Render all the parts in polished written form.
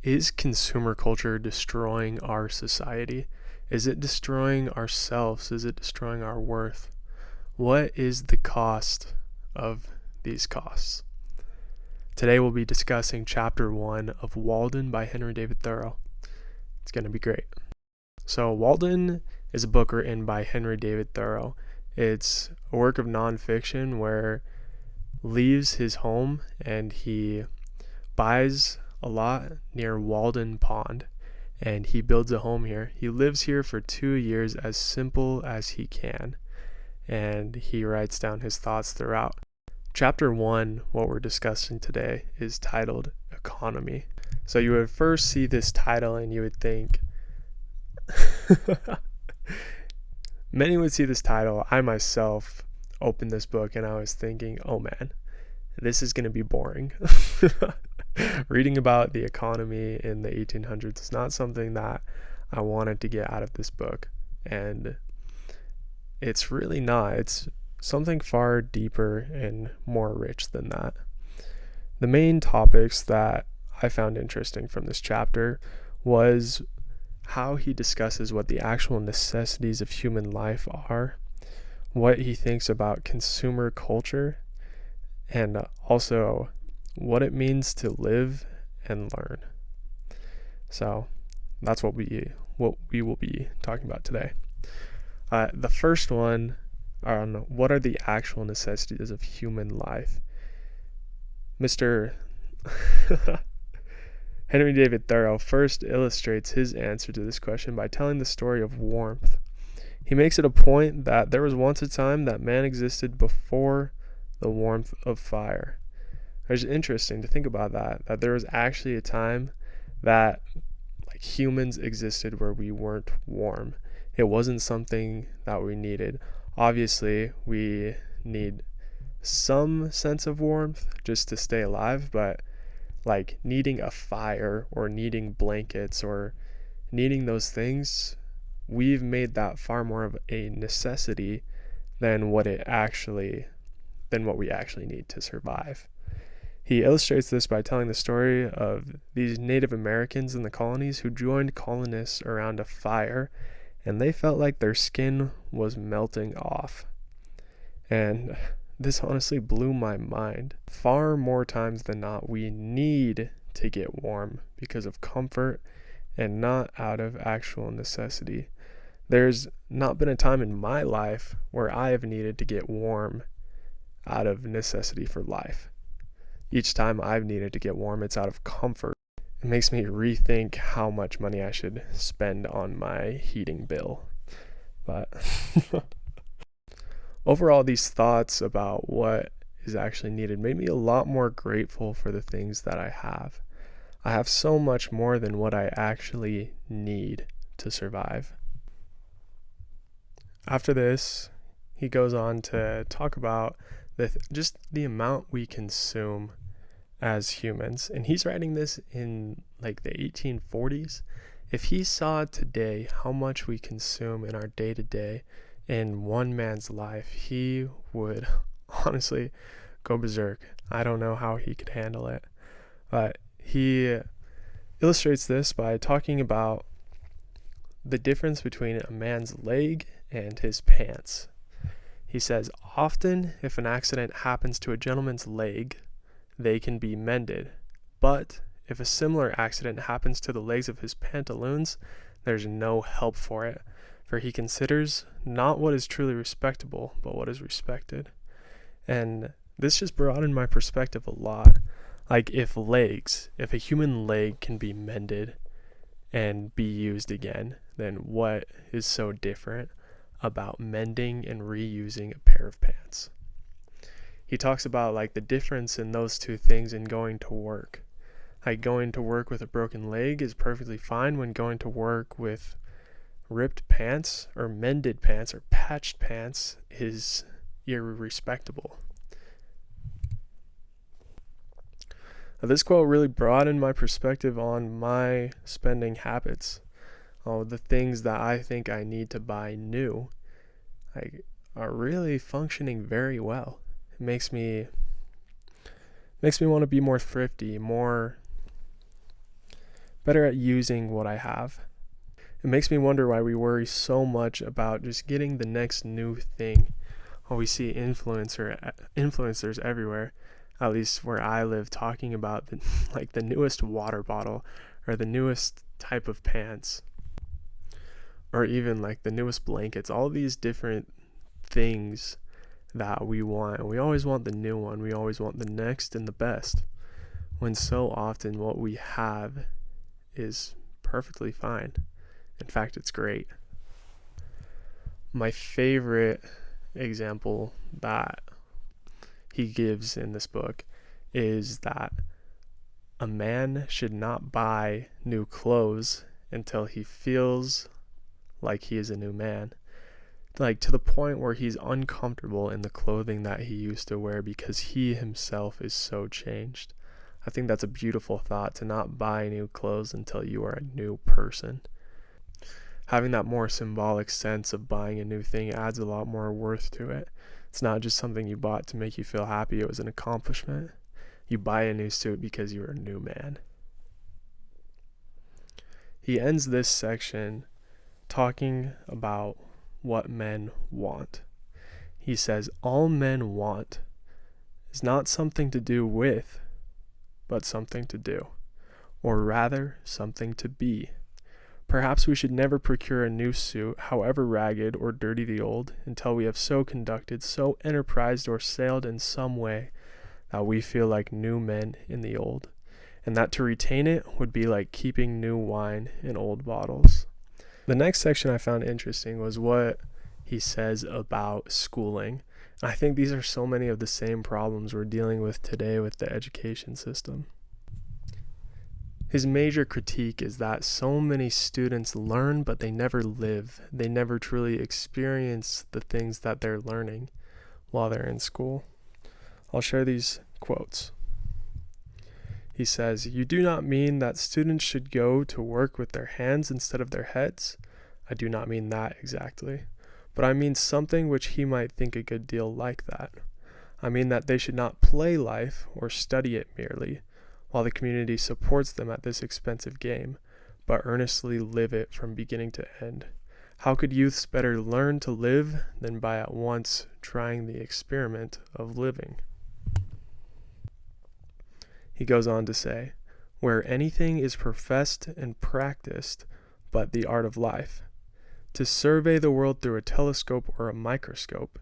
Is consumer culture destroying our society? Is it destroying ourselves? Is it destroying our worth? What is the cost of these costs? Today we'll be discussing chapter 1 of Walden by Henry David Thoreau. It's going to be great. So Walden is a book written by Henry David Thoreau. It's a work of nonfiction where leaves his home and he buys a lot near Walden Pond and he builds a home here. He lives here for 2 years as simple as he can, and he writes down his thoughts throughout. Chapter 1, what we're discussing today, is titled Economy. So you would first see this title and you would think many would see this title. I myself opened this book and I was thinking, oh man, this is going to be boring. Reading about the economy in the 1800s is not something that I wanted to get out of this book, and it's really not. It's something far deeper and more rich than that. The main topics that I found interesting from this chapter was how he discusses what the actual necessities of human life are, what he thinks about consumer culture, and also what it means to live and learn. So that's what we will be talking about today. The first one on what are the actual necessities of human life. Mr. Henry David Thoreau first illustrates his answer to this question by telling the story of warmth. He makes it a point that there was once a time that man existed before the warmth of fire. It's interesting to think about that there was actually a time that humans existed where we weren't warm. It wasn't something that we needed. Obviously, we need some sense of warmth just to stay alive, but needing a fire or needing blankets or needing those things, we've made that far more of a necessity than what we actually need to survive. He illustrates this by telling the story of these Native Americans in the colonies who joined colonists around a fire, and they felt like their skin was melting off. And this honestly blew my mind. Far more times than not, we need to get warm because of comfort and not out of actual necessity. There's not been a time in my life where I have needed to get warm out of necessity for life. Each time I've needed to get warm, it's out of comfort. It makes me rethink how much money I should spend on my heating bill. But overall, these thoughts about what is actually needed made me a lot more grateful for the things that I have. I have so much more than what I actually need to survive. After this, he goes on to talk about just the amount we consume as humans, and he's writing this in the 1840s. If he saw today how much we consume in our day-to-day in one man's life, he would honestly go berserk. I don't know how he could handle it, but he illustrates this by talking about the difference between a man's leg and his pants. He says, often if an accident happens to a gentleman's leg, they can be mended, but if a similar accident happens to the legs of his pantaloons, there's no help for it, for he considers not what is truly respectable, but what is respected. And this just broadened my perspective a lot. If a human leg can be mended and be used again, then what is so different about mending and reusing a pair of pants? He talks about the difference in those two things in going to work. Going to work with a broken leg is perfectly fine when going to work with ripped pants or mended pants or patched pants is irrespectable. This quote really broadened my perspective on my spending habits. The things that I think I need to buy new are really functioning very well. It makes me want to be more thrifty, more better at using what I have. It makes me wonder why we worry so much about just getting the next new thing. Well, we see influencers everywhere, at least where I live, talking about the newest water bottle or the newest type of pants or even like the newest blankets, all these different things that we want. And we always want the new one. We always want the next and the best, when so often what we have is perfectly fine. In fact, it's great. My favorite example that he gives in this book is that a man should not buy new clothes until he feels like he is a new man. Like to the point where he's uncomfortable in the clothing that he used to wear because he himself is so changed. I think that's a beautiful thought, to not buy new clothes until you are a new person. Having that more symbolic sense of buying a new thing adds a lot more worth to it. It's not just something you bought to make you feel happy, it was an accomplishment. You buy a new suit because you're a new man. He ends this section talking about what men want. He says, all men want is not something to do with, but something to do, or rather, something to be. Perhaps we should never procure a new suit, however ragged or dirty the old, until we have so conducted, so enterprised or sailed in some way that we feel like new men in the old, and that to retain it would be like keeping new wine in old bottles. The next section I found interesting was what he says about schooling. I think these are so many of the same problems we're dealing with today with the education system. His major critique is that so many students learn, but they never live. They never truly experience the things that they're learning while they're in school. I'll share these quotes. He says, "You do not mean that students should go to work with their hands instead of their heads? I do not mean that exactly. But I mean something which he might think a good deal like that. I mean that they should not play life or study it merely, while the community supports them at this expensive game, but earnestly live it from beginning to end. How could youths better learn to live than by at once trying the experiment of living?" He goes on to say, "Where anything is professed and practiced but the art of life, to survey the world through a telescope or a microscope,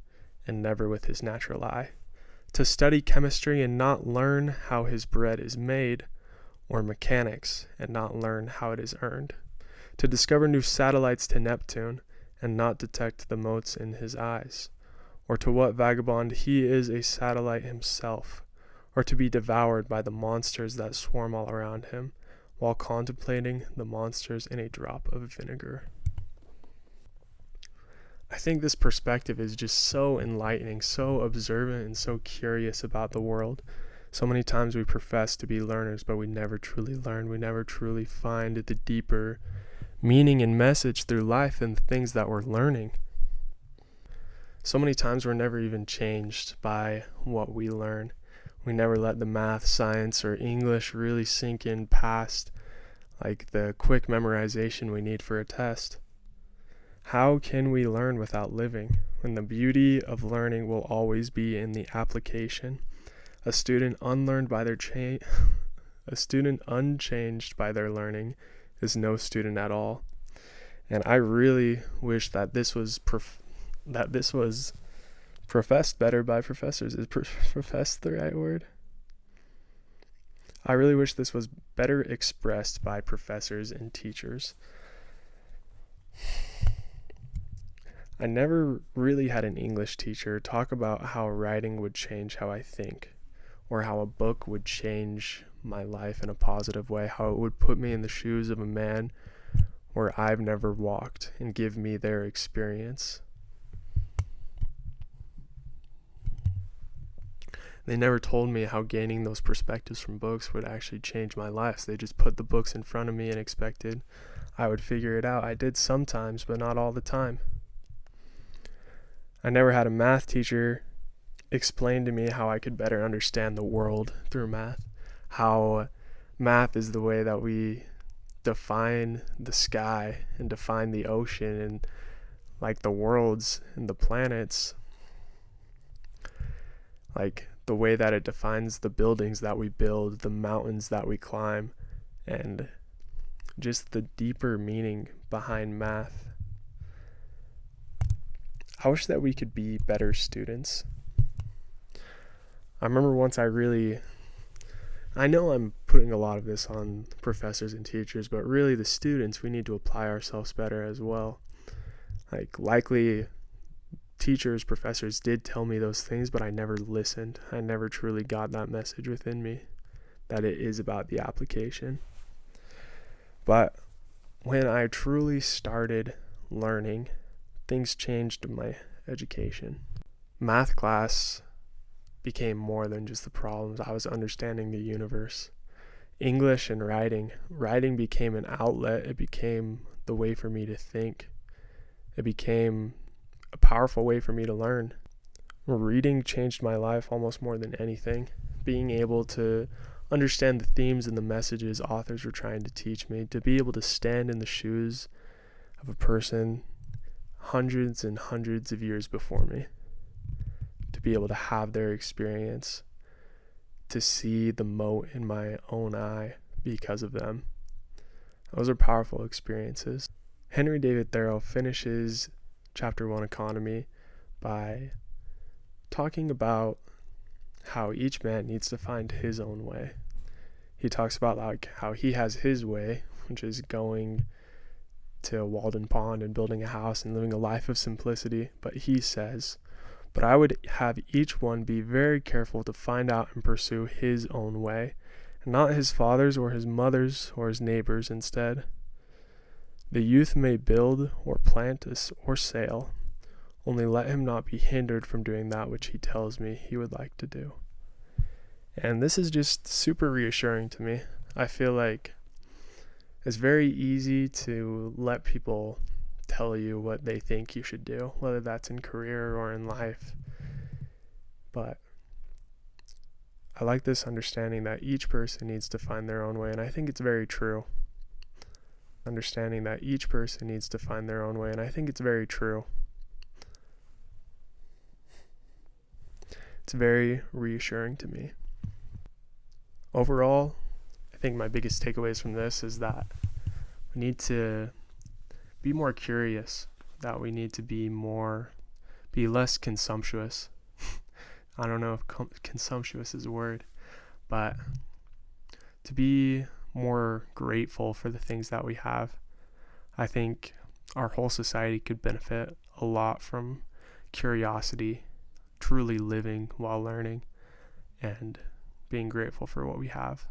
and never with his natural eye, to study chemistry and not learn how his bread is made, or mechanics and not learn how it is earned, to discover new satellites to Neptune and not detect the motes in his eyes, or to what vagabond he is a satellite himself, or to be devoured by the monsters that swarm all around him, while contemplating the monsters in a drop of vinegar." I think this perspective is just so enlightening, so observant, and so curious about the world. So many times we profess to be learners, but we never truly learn. We never truly find the deeper meaning and message through life and the things that we're learning. So many times we're never even changed by what we learn. We never let the math, science, or English really sink in past like the quick memorization we need for a test. How can we learn without living, when the beauty of learning will always be in the application? A student unchanged by their learning is no student at all. And I really wish that this was professed better by professors. Is professed the right word? I really wish this was better expressed by professors and teachers. I never really had an English teacher talk about how writing would change how I think, or how a book would change my life in a positive way, how it would put me in the shoes of a man where I've never walked and give me their experience. They never told me how gaining those perspectives from books would actually change my life. So they just put the books in front of me and expected I would figure it out. I did sometimes, but not all the time. I never had a math teacher explain to me how I could better understand the world through math, how math is the way that we define the sky and define the ocean and like the worlds and the planets, like the way that it defines the buildings that we build, the mountains that we climb, and just the deeper meaning behind math. I wish that we could be better students. I remember once I know I'm putting a lot of this on professors and teachers, but really the students, we need to apply ourselves better as well. Like, likely teachers, professors did tell me those things, but I never listened. I never truly got that message within me that it is about the application. But when I truly started learning, things changed in my education. Math class became more than just the problems. I was understanding the universe. English and writing. Writing became an outlet. It became the way for me to think. It became a powerful way for me to learn. Reading changed my life almost more than anything. Being able to understand the themes and the messages authors were trying to teach me, to be able to stand in the shoes of a person hundreds and hundreds of years before me, to be able to have their experience, to see the mote in my own eye because of them. Those are powerful experiences. Henry David Thoreau finishes Chapter 1 Economy by talking about how each man needs to find his own way. He talks about like how he has his way, which is going to Walden Pond and building a house and living a life of simplicity. But he says, but I would have each one be very careful to find out and pursue his own way, and not his father's or his mother's or his neighbor's instead. The youth may build or plant or sail, only let him not be hindered from doing that which he tells me he would like to do. And this is just super reassuring to me. I feel like it's very easy to let people tell you what they think you should do, whether that's in career or in life. But I like this understanding that each person needs to find their own way, and I think it's very true. Understanding that each person needs to find their own way, and I think it's very true. It's very reassuring to me. Overall, I think my biggest takeaways from this is that we need to be more curious, that we need to be less consumptuous. I don't know if consumptuous is a word, but to be more grateful for the things that we have. I think our whole society could benefit a lot from curiosity, truly living while learning, and being grateful for what we have.